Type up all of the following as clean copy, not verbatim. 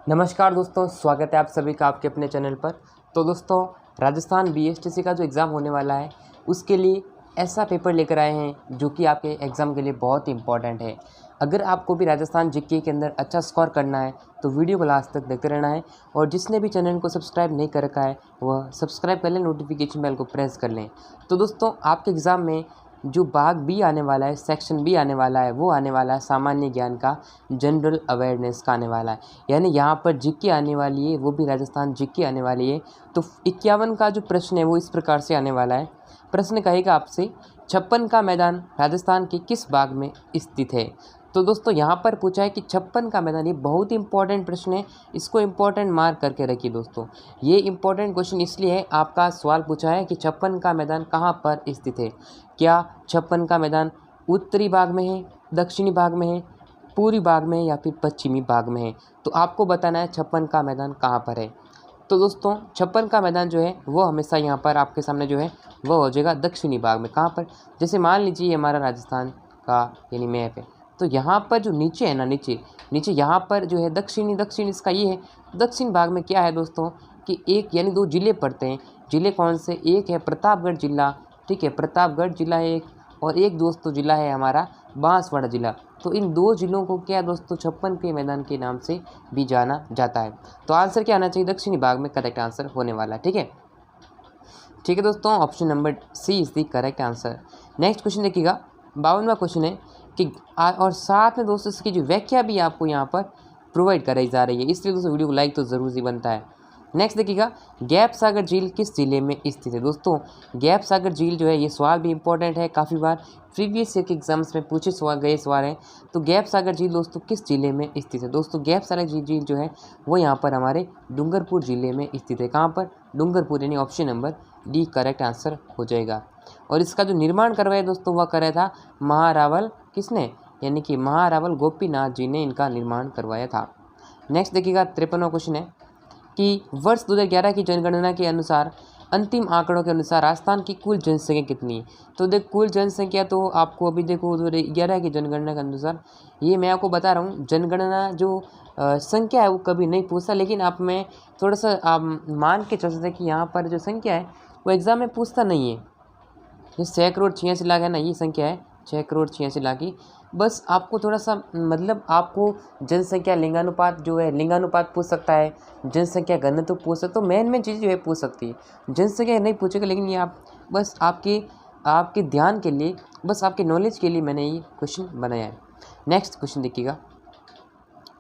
नमस्कार दोस्तों, स्वागत है आप सभी का आपके अपने चैनल पर। तो दोस्तों, राजस्थान बीएसटीसी का जो एग्ज़ाम होने वाला है उसके लिए ऐसा पेपर लेकर आए हैं जो कि आपके एग्ज़ाम के लिए बहुत ही इम्पॉर्टेंट है। अगर आपको भी राजस्थान जीके के अंदर अच्छा स्कोर करना है तो वीडियो को लास्ट तक देखते रहना है। और जिसने भी चैनल को सब्सक्राइब नहीं कर रखा है वह सब्सक्राइब कर लें, नोटिफिकेशन बेल को प्रेस कर लें। तो दोस्तों, आपके एग्ज़ाम में जो भाग बी आने वाला है, सेक्शन बी आने वाला है, वो आने वाला है सामान्य ज्ञान का, जनरल अवेयरनेस का आने वाला है। यानी यहाँ पर जीके आने वाली है, वो भी राजस्थान जीके आने वाली है। तो 51 का जो प्रश्न है वो इस प्रकार से आने वाला है। प्रश्न कहेगा आपसे 56 का मैदान राजस्थान के किस भाग में स्थित है। तो दोस्तों, यहाँ पर पूछा है कि 56 का मैदान, ये बहुत ही इंपॉर्टेंट प्रश्न है, इसको इम्पोर्टेंट मार्क करके रखिए दोस्तों। ये इंपॉर्टेंट क्वेश्चन इसलिए है, आपका सवाल पूछा है कि 56 का मैदान कहाँ पर स्थित है। क्या 56 का मैदान उत्तरी भाग में है, दक्षिणी भाग में है, पूर्वी भाग में है या फिर पश्चिमी भाग में है। तो आपको बताना है 56 का मैदान कहाँ पर है। तो दोस्तों, 56 का मैदान जो है वो हमेशा यहाँ पर आपके सामने जो है वो हो जाएगा दक्षिणी भाग में। कहाँ पर, जैसे मान लीजिए ये हमारा राजस्थान का यानी मैप है, तो यहाँ पर जो नीचे है ना, नीचे नीचे यहाँ पर जो है दक्षिण इसका ये है। दक्षिण भाग में क्या है दोस्तों कि एक यानी दो ज़िले पड़ते हैं। ज़िले कौन से, एक है प्रतापगढ़ जिला, ठीक है, प्रतापगढ़ जिला है एक, और एक दोस्तों ज़िला है हमारा बांसवाड़ा ज़िला। तो इन दो ज़िलों को क्या दोस्तों 56 के मैदान के नाम से भी जाना जाता है। तो आंसर क्या आना चाहिए, दक्षिणी भाग में करेक्ट आंसर होने वाला है। ठीक है, ठीक है दोस्तों, option number C is the correct answer. Next question देखिएगा, 52वां क्वेश्चन है कि और साथ में दोस्तों इसकी जो व्याख्या भी आपको यहाँ पर प्रोवाइड कराई जा रही है, इसलिए दोस्तों वीडियो को लाइक तो ज़रूर ही बनता है। नेक्स्ट देखिएगा, गैप सागर झील किस जिले में स्थित है। दोस्तों, गैप सागर झील जो है ये सवाल भी इंपॉर्टेंट है, काफ़ी बार प्रीवियस ईयर के एग्जाम्स में पूछे गए सवाल हैं। तो गैप सागर झील दोस्तों किस जिले में स्थित है। दोस्तों, गैप सागर झील जो है वो यहाँ पर हमारे डूंगरपुर जिले में स्थित है। कहाँ पर, डूंगरपुर, यानी option number D correct answer हो जाएगा। और इसका जो निर्माण करवाया दोस्तों वह कराया था महारावल, किसने, यानी कि महारावल गोपीनाथ जी ने इनका निर्माण करवाया था। नेक्स्ट देखिएगा, 53वां क्वेश्चन है कि वर्ष 2011 की जनगणना के अनुसार, अंतिम आंकड़ों के अनुसार राजस्थान की कुल जनसंख्या कितनी है। तो देख, कुल जनसंख्या तो आपको अभी देखो 2011 की जनगणना के अनुसार, ये मैं आपको बता रहा हूँ, जनगणना जो संख्या है वो कभी नहीं पूछता, लेकिन आप मैं थोड़ा सा आप मान के चल सकते कि यहाँ पर जो संख्या है वो एग्ज़ाम में पूछता नहीं है। ये 6,86,00,000 है ना, ये संख्या है 6,86,00,000 की। बस आपको थोड़ा सा मतलब आपको जनसंख्या लिंगानुपात जो है, लिंगानुपात पूछ सकता है, जनसंख्या घनत्व पूछ सकता, तो मेन चीज़ जो है पूछ सकती है। जनसंख्या नहीं पूछेगा, लेकिन ये आप बस आपके ध्यान के लिए, बस आपके नॉलेज के लिए मैंने ये क्वेश्चन बनाया है। नेक्स्ट क्वेश्चन देखिएगा,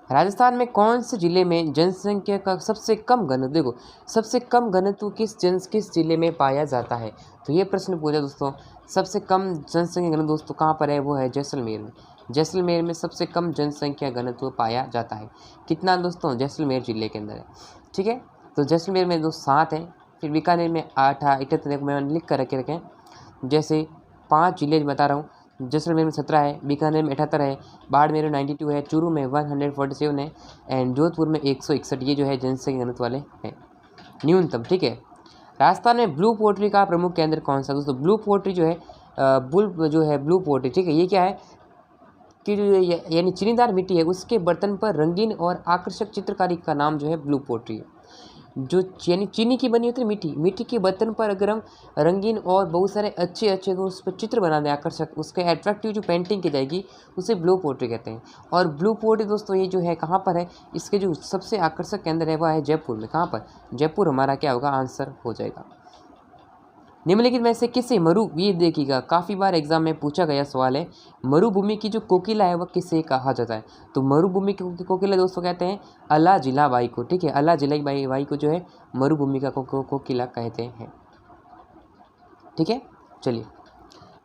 राजस्थान में कौन से जिले में जनसंख्या का सबसे कम घनत्व, देखो सबसे कम घनत्व किस जिले में पाया जाता है। तो ये प्रश्न पूछा दोस्तों, सबसे कम जनसंख्या घनत्व दोस्तों कहाँ पर है, वो है जैसलमेर में। जैसलमेर में सबसे कम जनसंख्या घनत्व पाया जाता है। कितना दोस्तों, जैसलमेर जिले के अंदर है। ठीक है, तो जैसलमेर में दोस्तों 7 है, फिर बीकानेर में 8 है, 78 मैंने लिख कर रखें, जैसे 5 जिले बता रहा हूँ। जैसलमेर में 17 है, बीकानेर में 78 है, बाड़मेर में 92 है, चूरू में 147 है, एंड जोधपुर में 161। ये जो है जनसंख्या घनत्व वाले हैं न्यूनतम। ठीक है, राजस्थान में ब्लू पोट्री का प्रमुख केंद्र कौन सा। दोस्तों, ब्लू पोट्री जो है ब्लू पोट्री, ठीक है, ये क्या है कि जो यानी चीनीदार मिट्टी है उसके बर्तन पर रंगीन और आकर्षक चित्रकारी का नाम जो है ब्लू पोट्री है। जो यानी चीनी की बनी होती है मिट्टी के बर्तन पर अगर हम रंगीन और बहुत सारे अच्छे उस पर चित्र बना दें आकर्षक, उसके एट्रैक्टिव जो पेंटिंग की जाएगी उसे ब्लू पोट्री कहते हैं। और ब्लू पोट्री दोस्तों ये जो है कहाँ पर है, इसके जो सबसे आकर्षक केंद्र है वह है जयपुर में। कहाँ पर, जयपुर हमारा क्या होगा, आंसर हो जाएगा। निम्नलिखित में से किसे ये देखिएगा, काफ़ी बार एग्जाम में पूछा गया सवाल है, मरुभूमि की जो कोकिला है वह किसे कहा जाता है। तो मरुभूमि की कोकिला दोस्तों कहते हैं अला जिला बाई को। ठीक है, अला जिला बाई को जो है मरुभूमि का कोकिला कहते हैं। ठीक है, चलिए,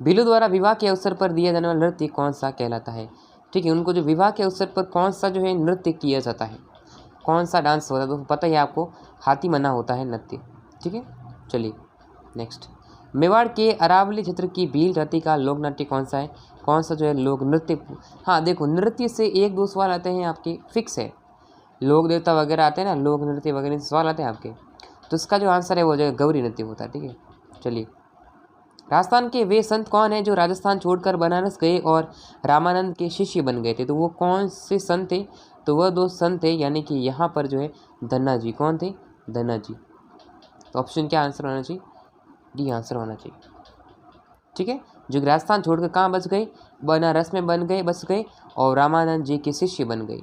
भीलू द्वारा विवाह के अवसर पर दिया जाने वाला नृत्य कौन सा कहलाता है। ठीक है, उनको जो विवाह के अवसर पर कौन सा जो है नृत्य किया जाता है, कौन सा डांस होता है, तो पता ही है आपको, हाथी मना होता है नृत्य। ठीक है, चलिए नेक्स्ट, मेवाड़ के अरावली क्षेत्र की भील जाति का लोक नृत्य कौन सा है, कौन सा जो है लोक नृत्य। हाँ देखो, नृत्य से 1-2 सवाल आते हैं आपके, फिक्स है, लोक देवता वगैरह आते हैं ना, लोक नृत्य वगैरह से सवाल आते हैं आपके, तो इसका जो आंसर है वो जो गौरी नृत्य होता है। ठीक है, चलिए, राजस्थान के वे संत कौन हैं जो राजस्थान छोड़कर बनारस गए और रामानंद के शिष्य बन गए थे। तो वो कौन से संत थे तो वह दो संत थे, यानी कि यहाँ पर जो है धन्ना जी। कौन थे? धन्ना जी। तो ऑप्शन क्या आंसर होना चाहिए? डी आंसर होना चाहिए। ठीक है, जो राजस्थान छोड़कर कहाँ बस गए? बनारस में बस गए और रामानंद जी के शिष्य बन गए।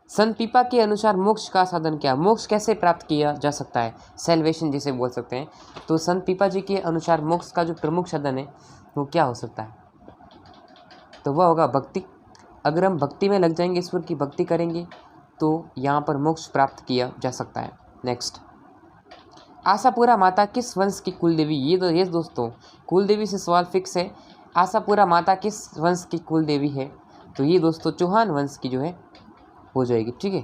संत पीपा के अनुसार मोक्ष का साधन क्या? मोक्ष कैसे प्राप्त किया जा सकता है? सेल्वेशन जिसे बोल सकते हैं। तो संत पीपा जी के अनुसार मोक्ष का जो प्रमुख साधन है वो क्या हो सकता है? तो वह होगा भक्ति। अगर हम भक्ति में लग जाएंगे, ईश्वर की भक्ति करेंगे, तो यहाँ पर मोक्ष प्राप्त किया जा सकता है। नेक्स्ट, आशापुरा माता किस वंश की कुलदेवी? ये दोस्तों कुलदेवी से सवाल फिक्स है। आशापुरा माता किस वंश की कुलदेवी है? तो ये दोस्तों चौहान वंश की जो है हो जाएगी। ठीक है,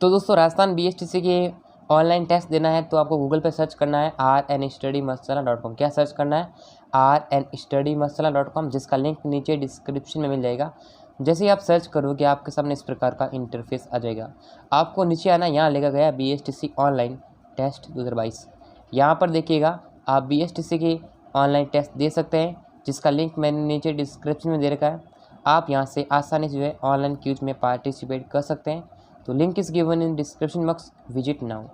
तो दोस्तों राजस्थान BSTC के ऑनलाइन टेस्ट देना है तो आपको गूगल पे सर्च करना है rnstudymarsala.com। क्या सर्च करना है? rnstudymarsala.com, जिसका लिंक नीचे डिस्क्रिप्शन में मिल जाएगा। जैसे ही आप सर्च करोगे आपके सामने इस प्रकार का इंटरफेस आ जाएगा। आपको नीचे आना, यहाँ लिखा गया BSTC ऑनलाइन टेस्ट 2022। यहाँ पर देखिएगा आप BSTC के ऑनलाइन टेस्ट दे सकते हैं, जिसका लिंक मैंने नीचे डिस्क्रिप्शन में दे रखा है। आप यहाँ से आसानी से जो है ऑनलाइन क्विज में पार्टिसिपेट कर सकते हैं। तो link is given in description box, visit now.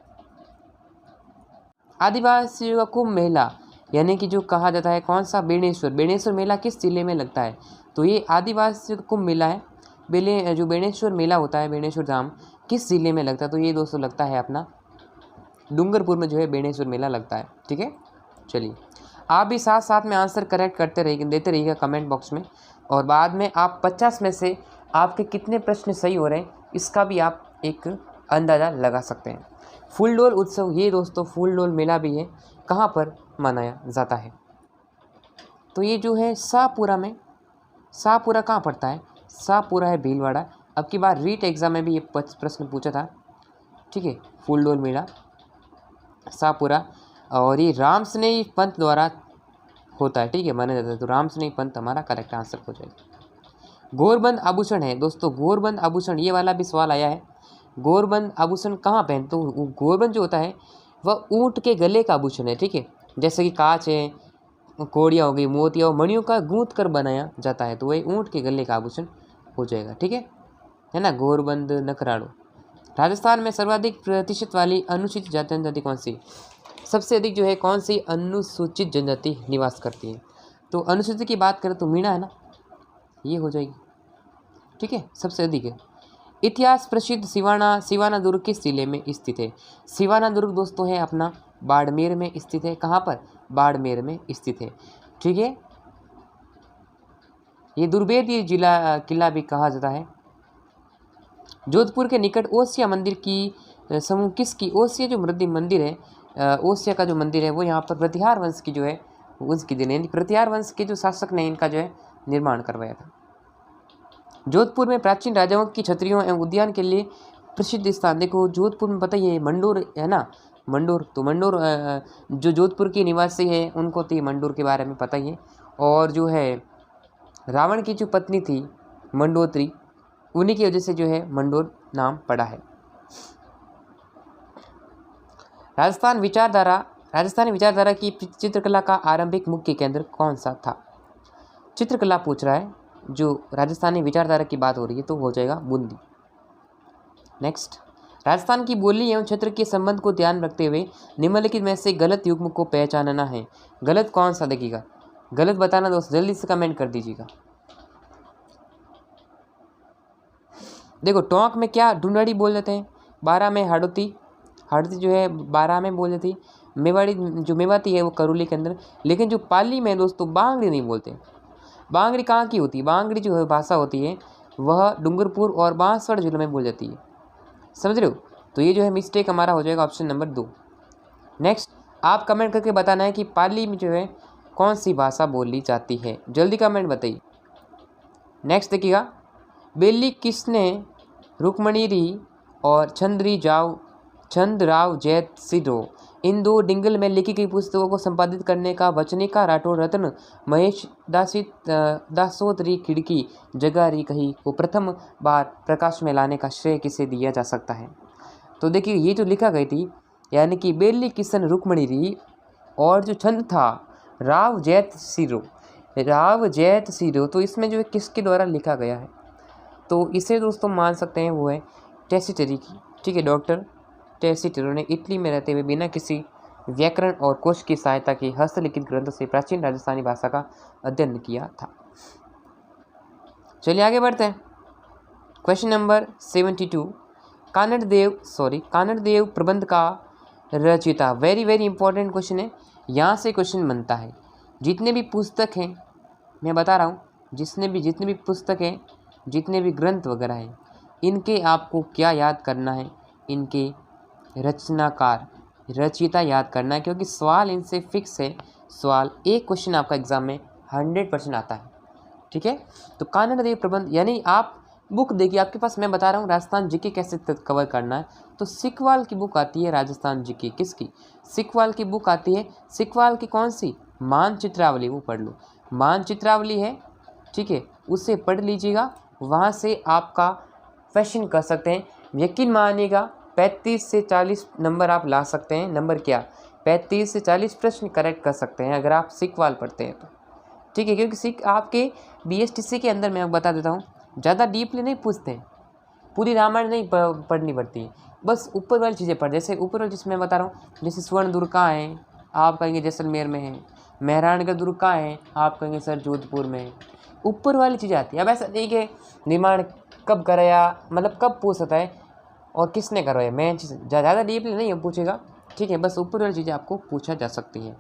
आदिवासियों का कुंभ मेला यानी कि जो कहा जाता है कौन सा? बेणेश्वर मेला किस जिले में लगता है? तो ये आदिवासियों का कुंभ मेला है। जो बेणेश्वर मेला होता है, बेणेश्वर धाम, किस जिले में लगता है? तो ये दोस्तों लगता है अपना डूंगरपुर में जो है बेणेश्वर मेला लगता है। ठीक है, चलिए आप भी साथ साथ में आंसर करेक्ट देते रहिएगा कमेंट बॉक्स में, और बाद में आप 50 में से आपके कितने प्रश्न सही हो रहे हैं इसका भी आप एक अंदाज़ा लगा सकते हैं। फूलडोल उत्सव, ये दोस्तों फूलडोल मेला भी है, कहाँ पर मनाया जाता है? तो ये जो है शाहपुरा कहाँ पड़ता है? शाहपुरा है भीलवाड़ा। अब की बार रीट एग्ज़ाम में भी ये प्रश्न पूछा था। ठीक है, फूलडोल मेला शाहपुरा, और ये रामस्नेही पंथ द्वारा होता है। ठीक है, माना जाता है। तो रामस्नेही पंथ हमारा करेक्ट आंसर हो जाएगा। गोरबंद आभूषण है दोस्तों, गोरबंद आभूषण, ये वाला भी सवाल आया है। गोरबंद आभूषण कहाँ पहनते? तो गोरबंद जो होता है वह ऊँट के गले का आभूषण है। ठीक है, जैसे कि कांच है, कोड़ियाँ हो गई, मोतिया और मणियों का गूंथ कर बनाया जाता है, तो वही ऊँट के गले का आभूषण हो जाएगा। ठीक है ना, गोरबंद नकराड़ू। राजस्थान में सर्वाधिक प्रतिशत वाली अनुसूचित जाति जनजाति कौन सी? सबसे अधिक जो है कौन सी अनुसूचित जनजाति निवास करती है? तो अनुसूचित की बात करें तो मीणा है ना, ये हो जाएगी। ठीक है, सबसे अधिक है। इतिहास प्रसिद्ध सिवाना दुर्ग किस जिले में स्थित है? सिवाना दुर्ग दोस्तों है अपना बाड़मेर में स्थित है। कहाँ पर? बाड़मेर में स्थित है। ठीक है, ये दुर्भेद्य किला भी कहा जाता है। जोधपुर के निकट ओसिया मंदिर की समूह किसकी? ओसिया जो मंदिर है, ओसिया का जो मंदिर है वो यहाँ पर प्रतिहार वंश की जो है उसकी देन, प्रतिहार वंश के जो शासक ने इनका जो है निर्माण करवाया था। जोधपुर में प्राचीन राजाओं की छतरियों एवं उद्यान के लिए प्रसिद्ध स्थान, देखो जोधपुर में पता ही है मंडोर है ना, मंडोर। तो मंडोर जो जोधपुर के निवासी है उनको तो ये मंडोर के बारे में पता ही है। और जो है रावण की जो पत्नी थी मंडोत्री, उन्हीं की वजह से जो है मंडोर नाम पड़ा है। राजस्थानी विचारधारा की चित्रकला का आरंभिक मुख्य केंद्र कौन सा था? चित्रकला पूछ रहा है, जो राजस्थानी विचारधारा की बात हो रही है तो हो जाएगा बूंदी। नेक्स्ट, राजस्थान की बोली एवं क्षेत्र के संबंध को ध्यान रखते हुए निम्नलिखित में से गलत युग्म को पहचानना है। गलत कौन सा देखिएगा, गलत बताना दोस्त, जल्दी से कमेंट कर दीजिएगा। देखो टोंक में क्या ढूंढड़ी बोल देते हैं, बारह में हाड़ौती जो है बारह में बोल देती, मेवाड़ी जो मेवाती है वो करौली के अंदर। लेकिन जो पाली में दोस्तों बांगड़ी नहीं बोलते। बांगड़ी कहाँ की होती है? बांगड़ी जो है भाषा होती है वह डूंगरपुर और बांसवाड़ा जिलों में बोल जाती है, समझ रहे हो? तो ये जो है मिस्टेक हमारा हो जाएगा ऑप्शन नंबर 2। नेक्स्ट, आप कमेंट करके बताना है कि पाली में जो है कौन सी भाषा बोली जाती है, जल्दी कमेंट बताइए। नेक्स्ट देखिएगा, बेली किसने रुक्मणीरी और चंद्रराव जैतसिरो इन दो डिंगल में लिखी गई पुस्तकों को संपादित करने का वचनिका राठौर रत्न महेश दासोतरी खिड़की जगारी कही को प्रथम बार प्रकाश में लाने का श्रेय किसे दिया जा सकता है? तो देखिए ये जो लिखा गई थी यानी कि बेली किशन रुक्मणीरी और जो छंद था राव जैत सिरो, तो इसमें जो है किसके द्वारा लिखा गया है? तो इसे दोस्तों मान सकते हैं वो है टैसिटरी की, ठीक है। डॉक्टर टैसिटरो ने इटली में रहते हुए बिना किसी व्याकरण और कोश की सहायता के हस्तलिखित ग्रंथों से प्राचीन राजस्थानी भाषा का अध्ययन किया था। चलिए आगे बढ़ते हैं। क्वेश्चन नंबर 72, कानड़देव प्रबंध का रचयिता। वेरी वेरी इंपॉर्टेंट क्वेश्चन है, यहाँ से क्वेश्चन बनता है। जितने भी पुस्तक हैं, मैं बता रहा हूँ, जितने भी पुस्तक हैं, जितने भी ग्रंथ वगैरह हैं, इनके आपको क्या याद करना है, इनके रचनाकार रचयिता याद करना है, क्योंकि सवाल इनसे फिक्स है। सवाल एक क्वेश्चन आपका एग्जाम में 100% आता है, ठीक है। तो कानड़देव प्रबंध, यानी आप बुक देखिए आपके पास, मैं बता रहा हूँ राजस्थान जीके कैसे कवर करना है। तो सिकवाल की बुक आती है राजस्थान जीके, किसकी? सिकवाल की बुक आती है। सिकवाल की कौन सी? मानचित्रावली, वो पढ़ लो, मानचित्रावली है, ठीक है, उसे पढ़ लीजिएगा। वहाँ से आपका क्वेश्चन कर सकते हैं, यकीन मानिएगा 35 से 40 नंबर आप ला सकते हैं। नंबर क्या? 35 से 40 प्रश्न करेक्ट कर सकते हैं अगर आप सिकवाल पढ़ते हैं तो, ठीक है। क्योंकि सिक आपके बीएसटीसी के अंदर, मैं बता देता हूँ, ज़्यादा डीपली नहीं पूछते हैं, पूरी रामायण नहीं पढ़नी पड़ती है, बस ऊपर वाली चीज़ें पढ़, जैसे ऊपर वाली जिसमें मैं बता रहा हूँ, जैसे स्वर्ण दुर्ग कहाँ है, आप कहेंगे जैसलमेर में है। मेहरानगढ़ दुर्ग कहाँ है, आप कहेंगे सर जोधपुर में है। ऊपर वाली चीज़ें आती है। अब ऐसा नहीं कि निर्माण कब कराया, मतलब कब पूछ सकता है और किसने करवाया, मैं ज़्यादा डीपली नहीं पूछेगा, ठीक है, बस ऊपर वाली चीज़ें आपको पूछा जा सकती है।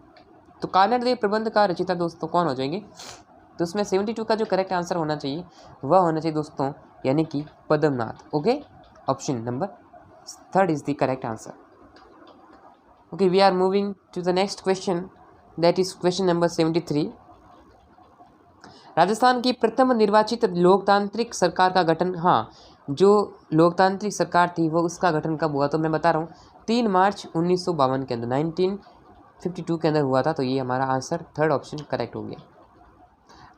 तो कानड़देव प्रबंध का रचयिता दोस्तों कौन हो जाएंगे? तो उसमें 72 का जो करेक्ट आंसर होना चाहिए वह होना चाहिए दोस्तों, यानी कि Padmanath. Okay, option number 3 is the correct answer. Okay, we are moving to the next question, that is question number 73। Rajasthan की प्रथम निर्वाचित लोकतांत्रिक सरकार का गठन, हाँ, जो लोकतांत्रिक सरकार थी वो उसका गठन कब हुआ? तो मैं बता रहा हूँ 3 मार्च 1952 के अंदर, 1952 के अंदर हुआ था। तो ये हमारा आंसर 3rd ऑप्शन करेक्ट हो गया।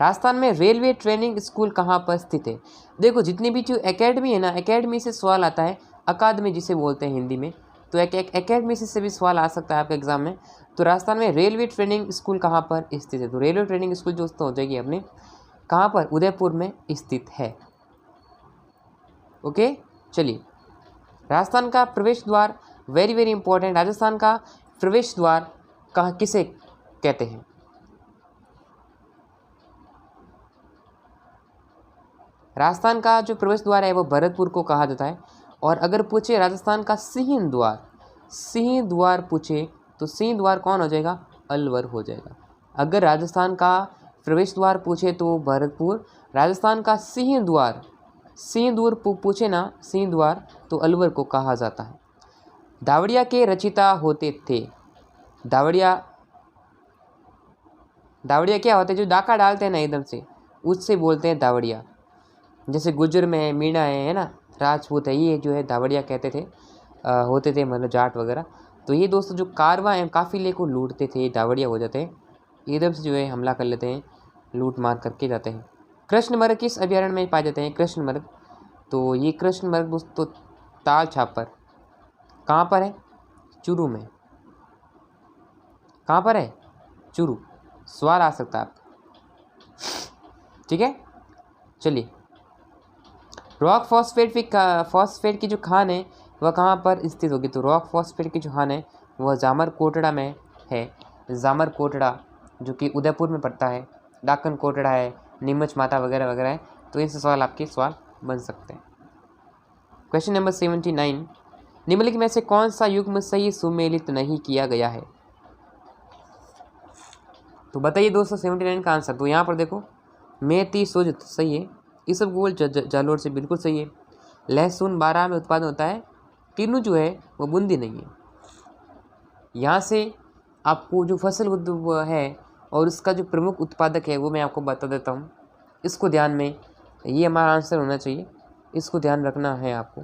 राजस्थान में रेलवे ट्रेनिंग स्कूल कहाँ पर स्थित है? देखो जितनी भी जो एकेडमी है ना, एकेडमी से सवाल आता है, अकादमी जिसे बोलते हैं हिंदी में, तो एक एकेडमी से भी सवाल आ सकता है आपके एग्जाम में। तो राजस्थान में रेलवे ट्रेनिंग स्कूल कहाँ पर स्थित है? तो रेलवे ट्रेनिंग स्कूल दोस्तों हो जाएगी अपने कहाँ पर? उदयपुर में स्थित है। ओके, चलिए, राजस्थान का प्रवेश द्वार, वेरी वेरी इंपॉर्टेंट, राजस्थान का प्रवेश द्वार कहाँ किसे कहते हैं? राजस्थान का जो प्रवेश द्वार है वो भरतपुर को कहा जाता है। और अगर पूछे राजस्थान का सिंह द्वार पूछे तो सिंह द्वार कौन हो जाएगा? अलवर हो जाएगा। अगर राजस्थान का प्रवेश द्वार पूछे तो भरतपुर, राजस्थान का सिंह द्वार पूछे ना, सिंह द्वार, तो अलवर को कहा जाता है। दावड़िया के रचयिता होते थे। दावड़िया क्या होते हैं? जो डाका डालते हैं ना एकदम से, उससे बोलते हैं दावड़िया। जैसे गुजर में है, मीणा है ना, राजपूत है, ये जो है दावड़िया कहते थे, होते थे, मतलब जाट वगैरह। तो ये दोस्तों जो कारवां हैं, काफिले को लूटते थे, दावड़िया हो जाते हैं, एकदम से जो है हमला कर लेते हैं, लूट मार करके जाते हैं। कृष्णमृग किस अभयारण्य में पाए जाते हैं? कृष्णमृग, तो ये कृष्णमृग दोस्तों ताल छापर कहाँ पर है? चूरू में। कहाँ पर है? चूरू। सवाल आ सकता है आप, ठीक है। चलिए, रॉक फॉस्फेट की जो खान है वह कहाँ पर स्थित होगी? तो रॉक फॉस्फेट की जो खान है वह जामर कोटड़ा में है। जामर कोटड़ा जो कि उदयपुर में पड़ता है, डाकन कोटड़ा है, नीमच माता वगैरह वगैरह है। तो इनसे सवाल बन सकते हैं। क्वेश्चन नंबर 79, निम्नलिखित में से कौन सा युग्म सही सुमेलित नहीं किया गया है? तो बताइए दोस्तों 79 का आंसर। तो यहाँ पर देखो, मेथी सुजत सही है, इसबगोल जालोर से बिल्कुल सही है, लहसुन 12 में उत्पादन होता है, तीनों जो है वो बूंदी नहीं है। यहाँ से आपको जो फसल उद्योग है और उसका जो प्रमुख उत्पादक है वो मैं आपको बता देता हूँ, इसको ध्यान में, ये हमारा आंसर होना चाहिए, इसको ध्यान रखना है आपको।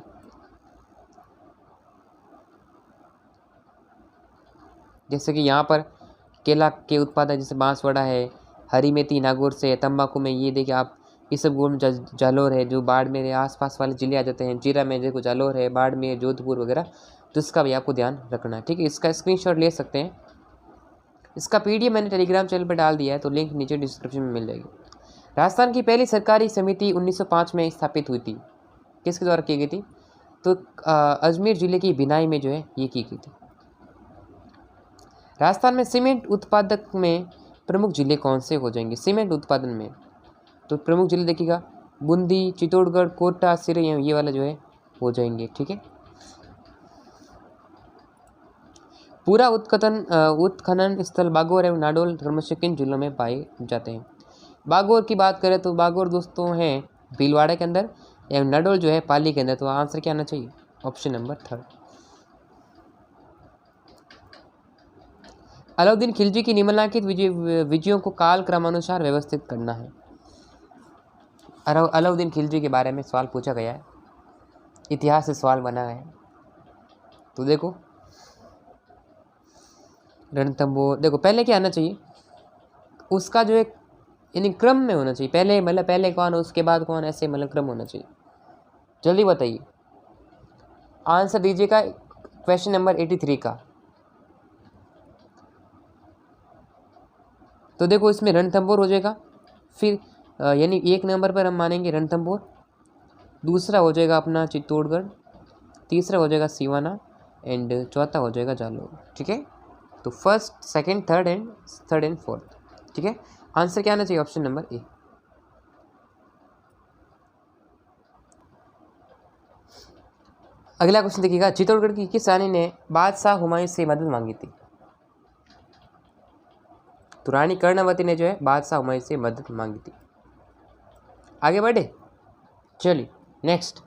जैसे कि यहाँ पर केला के उत्पादक जैसे बांसवाड़ा है, हरी मेथी नागौर से, तंबाकू में ये देखिए आप इसबगोल में जालोर है, जो बाड़मेर आसपास वाले जिले आ जाते हैं, जीरा में देखो जालोर है, बाड़मेर, जोधपुर वगैरह, तो इसका भी आपको ध्यान रखना है, ठीक है। इसका स्क्रीनशॉट ले सकते हैं, इसका PDF मैंने टेलीग्राम चैनल पर डाल दिया है, तो लिंक नीचे डिस्क्रिप्शन में मिल जाएगी। राजस्थान की पहली सरकारी समिति 1905 में स्थापित हुई थी, किसके द्वारा की गई थी? तो अजमेर जिले की बिनाई में जो है ये की गई थी। राजस्थान में सीमेंट उत्पादक में प्रमुख जिले कौन से हो जाएंगे? सीमेंट उत्पादन में तो प्रमुख जिले देखिएगा बूंदी, चित्तौड़गढ़, कोटा, सिरे, ये वाला जो है हो जाएंगे। ठीक है। पूरा उत्खनन स्थल बागौर एवं नाडोल क्रमशः किन जिलों में पाए जाते हैं? बागौर की बात करें तो बागौर दोस्तों है भीलवाड़ा के अंदर एवं नाडोल जो है पाली के अंदर। तो आंसर क्या आना चाहिए? Option number 3। अलाउद्दीन खिलजी की निम्नलिखित विजयों को काल क्रमानुसार व्यवस्थित करना है। अलाउद्दीन खिलजी के बारे में सवाल पूछा गया है, इतिहास से सवाल बना है। तो देखो रणथंभौर, देखो पहले क्या आना चाहिए उसका जो एक यानी क्रम में होना चाहिए, पहले मतलब पहले कौन उसके बाद कौन, ऐसे मतलब क्रम होना चाहिए। जल्दी बताइए, आंसर दीजिएगा क्वेश्चन नंबर 83 का। तो देखो इसमें रणथंभौर हो जाएगा, फिर यानी 1 नंबर पर हम मानेंगे रणथंभौर, दूसरा हो जाएगा अपना चित्तौड़गढ़, तीसरा हो जाएगा सिवाना एंड चौथा हो जाएगा जालौर। ठीक है। तो first, second, third and fourth. ठीक है। आंसर क्या आना चाहिए? Option number A. अगला क्वेश्चन देखिएगा, चित्तौड़गढ़ की किस रानी ने बादशाह हुमायूं से मदद मांगी थी? तो रानी कर्णवती ने जो है बादशाह हुमायूं से मदद मांगी थी। आगे बढ़े, चलिए नेक्स्ट।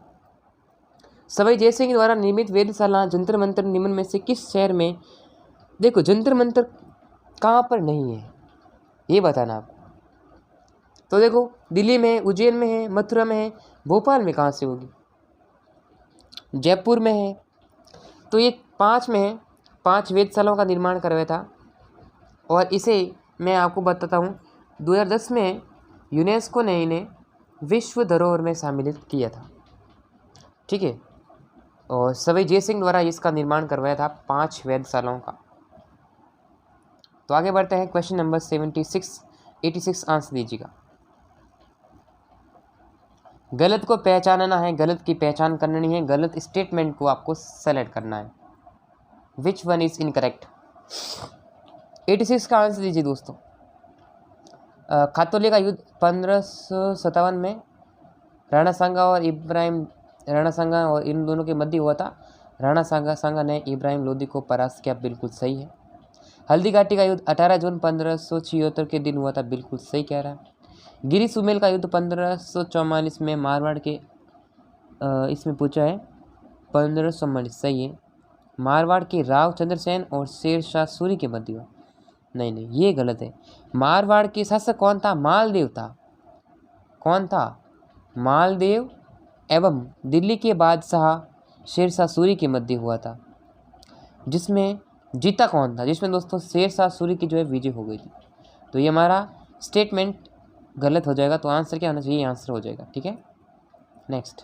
सवाई जयसिंह द्वारा निर्मित वेधशाला जंतर मंतर निम्न में से किस शहर में? देखो जंतर मंतर कहाँ पर नहीं है ये बताना आपको। तो देखो दिल्ली में है, उज्जैन में है, मथुरा में है, भोपाल में कहाँ से होगी? जयपुर में है। तो ये 5 में है, 5 वेधशालाओं का निर्माण करवाया था। और इसे मैं आपको बताता हूँ 2010 में यूनेस्को ने इन्हें विश्व धरोहर में सम्मिलित किया था। ठीक है। और सवाई जयसिंह द्वारा इसका निर्माण करवाया था 5 वेधशालाओं का। तो आगे बढ़ते हैं, क्वेश्चन नंबर 86 आंसर दीजिएगा। गलत को पहचानना है, गलत की पहचान करनी है, गलत स्टेटमेंट को आपको सेलेक्ट करना है। Which one is incorrect? 86 का आंसर दीजिए दोस्तों। खातौली का युद्ध 1557 में राणा सांगा और इन दोनों के मध्य हुआ था। राणा सांगा ने इब्राहिम लोदी को परास्त किया, बिल्कुल सही है। हल्दी घाटी का युद्ध 18 जून 1576 के दिन हुआ था, बिल्कुल सही कह रहा है। गिरी सुमेल का युद्ध 1544 में मारवाड़ के इसमें पूछा है 1544, सही है। मारवाड़ के राव चंद्रसेन और शेर शाह सूरी के मध्य हुआ, नहीं ये गलत है। मारवाड़ के शासक कौन था? मालदेव था। कौन था? मालदेव एवं दिल्ली के बादशाह शेर शाह सूरी के मध्य हुआ था, जिसमें जीता कौन था? जिसमें दोस्तों शेर शाह सूरी की जो है विजय हो गई थी। तो ये हमारा स्टेटमेंट गलत हो जाएगा। तो आंसर क्या होना चाहिए? आंसर हो जाएगा। ठीक है। नेक्स्ट,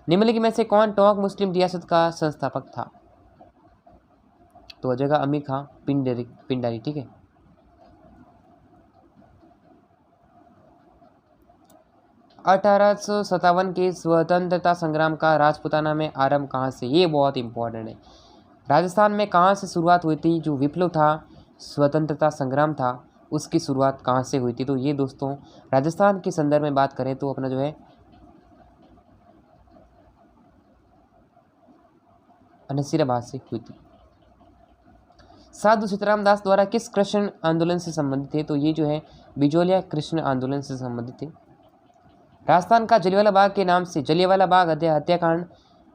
निम्नलिखित में से कौन टोंक मुस्लिम रियासत का संस्थापक था? तो हो जाएगा अमीर खां पिंडारी। ठीक है। अठारह सौ 57 के स्वतंत्रता संग्राम का राजपूताना में आरंभ कहाँ से? ये बहुत इंपॉर्टेंट है। राजस्थान में कहाँ से शुरुआत हुई थी? जो विप्लव था, स्वतंत्रता संग्राम था, उसकी शुरुआत कहाँ से हुई थी? तो ये दोस्तों राजस्थान के संदर्भ में बात करें तो अपना जो है नसीराबाद से हुई थी। साधु सीताराम दास द्वारा किस कृष्ण आंदोलन से संबंधित थे? तो ये जो है बिजोलिया कृष्ण आंदोलन से संबंधित थे। राजस्थान का जलियांवाला बाग के नाम से जलियांवाला बाग हत्याकांड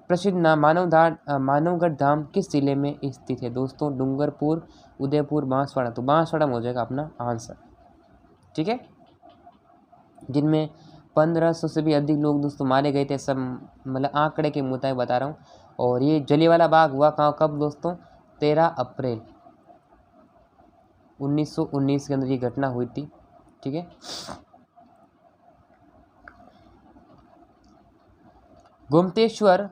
प्रसिद्ध मानवगढ़ धाम किस जिले में स्थित है? दोस्तों डूंगरपुर, उदयपुर, बांसवाड़ा। तो बांसवाड़ा में हो जाएगा अपना आंसर। ठीक है। जिनमें 1500 से भी अधिक लोग दोस्तों मारे गए थे, सब मतलब आंकड़े के मुताबिक बता रहा हूँ। और ये जलियांवाला बाग हुआ कब दोस्तों? 13 अप्रैल 1919 के अंदर ये घटना हुई थी। ठीक है। गोमतेश्वर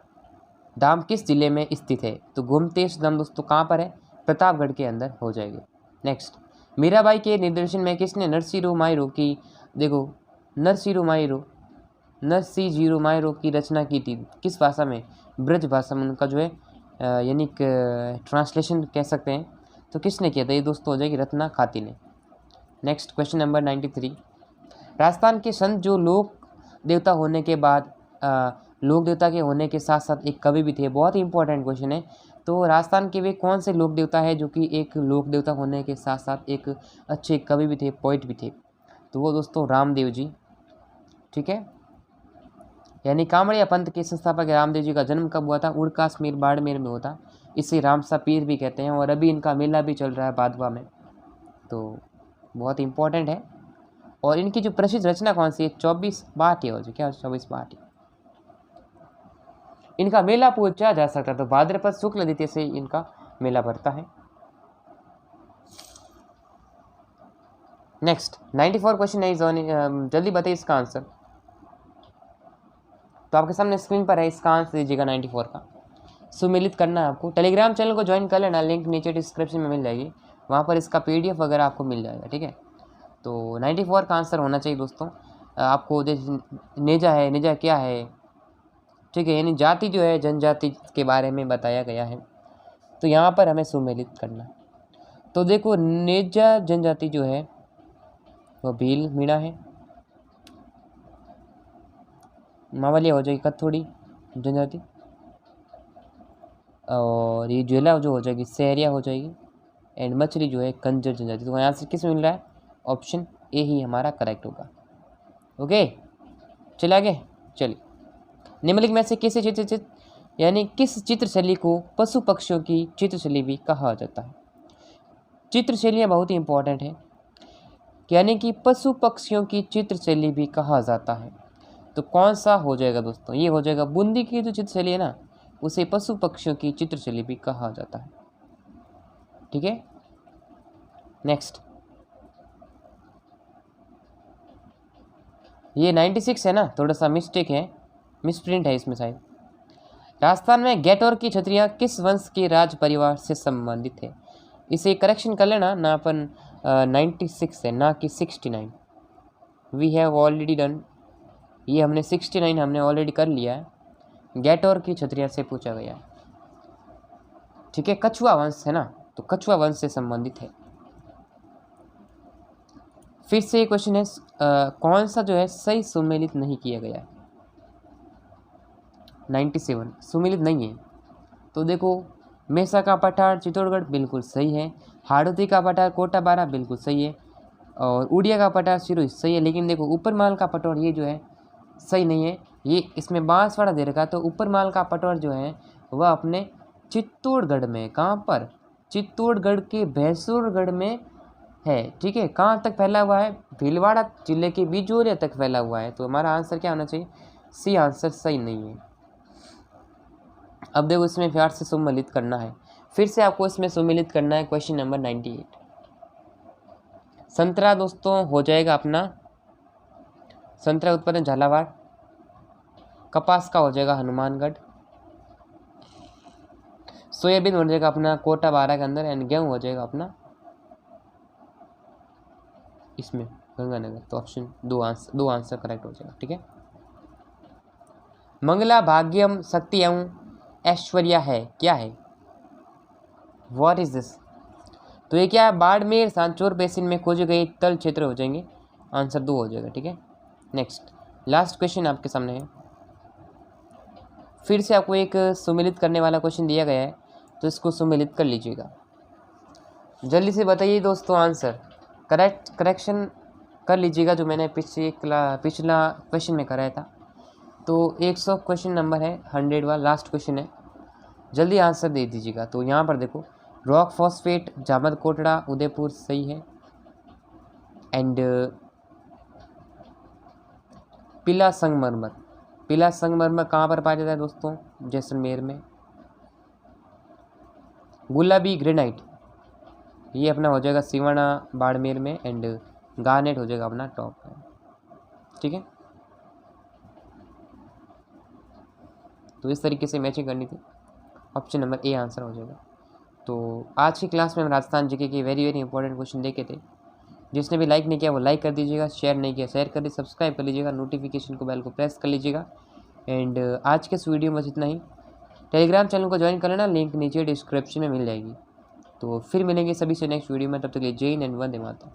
धाम किस जिले में स्थित है? तो गोमतेश्वर धाम दोस्तों कहाँ पर है? प्रतापगढ़ के अंदर हो जाएगी। नेक्स्ट, मीराबाई के निर्देशन में किसने नरसिंह मायरो की, देखो नरसिंहजीरो की रचना की थी किस भाषा में? ब्रज भाषा में उनका जो है यानी ट्रांसलेशन कह सकते हैं। तो किसने किया था? ये दोस्तों हो जाएगी रत्ना खाती ने। Next question number 93। राजस्थान के संत जो लोक देवता होने के बाद लोक देवता के होने के साथ साथ एक कवि भी थे। बहुत ही इंपॉर्टेंट क्वेश्चन है। तो राजस्थान के वे कौन से लोक देवता है जो कि एक लोक देवता होने के साथ साथ एक अच्छे कवि भी थे, पोइट भी थे? तो वो दोस्तों रामदेव जी, ठीक है। यानी कामड़िया पंथ के संस्थापक रामदेव जी का जन्म कब हुआ था? उड़कासमीर बाड़मेर में होता। इसे रामसा पीर भी कहते हैं और अभी इनका मेला भी चल रहा है बादवा में। तो बहुत इंपॉर्टेंट है। और इनकी जो प्रसिद्ध रचना कौन सी है? 24 बाटी हो जो क्या 24 बाटी। इनका मेला पूछा जा सकता है। तो भाद्रपद शुक्ल द्वितीय से इनका मेला भरता है। नेक्स्ट 94 क्वेश्चन है। जल्दी बताइए इसका आंसर। तो आपके सामने स्क्रीन पर है, इसका आंसर दीजिएगा 94 का। सुमिलित करना है आपको। टेलीग्राम चैनल को ज्वाइन कर लेना, लिंक नीचे डिस्क्रिप्शन में मिल जाएगी, वहाँ पर इसका PDF वगैरह आपको मिल जाएगा, ठीक है। तो 94 का आंसर होना चाहिए दोस्तों। आपको जैसे नेजा है, नेजा क्या है, ठीक है, यानी जाति जो है जनजाति के बारे में बताया गया है। तो यहाँ पर हमें सुमेलित करना। तो देखो नेजा जनजाति जो है वो भील मीणा है। मावलिया हो जाएगी कथोड़ी जनजाति। और ये ज्वेला जो हो जाएगी सहरिया हो जाएगी। एंड मछली जो है कंजर जनजाति। तो यहाँ से किस मिल रहा है? ऑप्शन ए ही हमारा करेक्ट होगा। ओके, चले आगे। चलिए, निम्नलिखित में से किसी चित्र यानी किस चित्रशैली को पशु पक्षियों की चित्रशैली भी कहा जाता है? चित्रशैलियाँ बहुत ही इंपॉर्टेंट है, यानी कि पशु पक्षियों की चित्रशैली भी कहा जाता है। तो कौन सा हो जाएगा दोस्तों? ये हो जाएगा बूंदी की जो चित्रशैली है ना, उसे पशु पक्षियों की चित्रशैली भी कहा जाता है, ठीक है। नेक्स्ट, ये 96 है ना, थोड़ा सा मिस्टेक है, मिसप्रिंट है इसमें शायद। राजस्थान में गैटोर की क्षत्रिय किस वंश के राज परिवार से संबंधित है? इसे करेक्शन कर लेना ना, अपन 96 है ना कि 69। वी हैव ऑलरेडी डन, ये हमने 69 हमने ऑलरेडी कर लिया है। गैटोर की क्षत्रिय से पूछा गया, ठीक है। कछुआ वंश है ना, तो कछुआ वंश से संबंधित है। फिर से क्वेश्चन है, कौन सा जो है सही सुमेलित नहीं किया गया है? 97 सुमेलित नहीं है। तो देखो मेसा का पठार चित्तौड़गढ़ बिल्कुल सही है। हाड़ौती का पठार कोटा बारा बिल्कुल सही है। और उड़िया का पठार सिरोही सही है। लेकिन देखो ऊपर माल का पटोर ये जो है सही नहीं है। ये इसमें बांसवाड़ा दे रखा। तो ऊपर माल का पटोर जो है वह अपने चित्तौड़गढ़ में, कहाँ पर? चित्तौड़गढ़ के भैंसुरगढ़ में है, ठीक है। कहाँ तक फैला हुआ है? भीलवाड़ा जिले के बिजोरिया तक फैला हुआ है। तो हमारा आंसर क्या होना चाहिए? सी आंसर सही नहीं है। अब देखो इसमें प्यार से सुमेलित करना है। फिर से आपको इसमें सुमेलित करना है। Question number 98। संतरा दोस्तों हो जाएगा अपना संतरा उत्पादन झालावाड़। कपास का हो जाएगा हनुमानगढ़। सोयाबीन हो जाएगा अपना कोटा बारा के अंदर। एंड गेहूँ हो जाएगा अपना इसमें गंगानगर। तो ऑप्शन दो आंसर करेक्ट हो जाएगा, ठीक है। मंगला भाग्यम शक्ति एवं ऐश्वर्या है, क्या है? What is this? तो ये क्या है? बाड़मेर सांचौर बेसिन में खोजे गए तल क्षेत्र हो जाएंगे। आंसर 2 हो जाएगा, ठीक है। नेक्स्ट लास्ट क्वेश्चन आपके सामने है। फिर से आपको एक सुमेलित करने वाला क्वेश्चन दिया गया है, तो इसको सुमेलित कर लीजिएगा। जल्दी से बताइए दोस्तों आंसर। करेक्शन कर लीजिएगा जो मैंने पिछला क्वेश्चन में कराया था। तो 100 क्वेश्चन नंबर है, 100 वाला लास्ट क्वेश्चन है। जल्दी आंसर दे दीजिएगा। तो यहाँ पर देखो रॉक फॉस्फेट जामद कोटड़ा उदयपुर सही है। एंड पीला संगमरमर कहाँ पर पाया जाता है दोस्तों? जैसलमेर में। गुलाबी ग्रेनाइट ये अपना हो जाएगा सिवाना बाड़मेर में। एंड गार्नेट हो जाएगा अपना टॉप में, ठीक है। तो इस तरीके से मैचिंग करनी थी। ऑप्शन नंबर ए आंसर हो जाएगा। तो आज की क्लास में हम राजस्थान जीके के वेरी इंपॉर्टेंट क्वेश्चन देखे थे। जिसने भी लाइक नहीं किया वो लाइक कर दीजिएगा, शेयर नहीं किया शेयर कर दीजिए, सब्सक्राइब कर लीजिएगा, नोटिफिकेशन को बेल को प्रेस कर लीजिएगा। एंड आज के इस वीडियो में बस इतना ही। टेलीग्राम चैनल को ज्वाइन कर लेना, लिंक नीचे डिस्क्रिप्शन में मिल जाएगी। तो फिर मिलेंगे सभी से नेक्स्ट वीडियो में, तब तक के लिए जय हिंद एंड वंदे मातरम।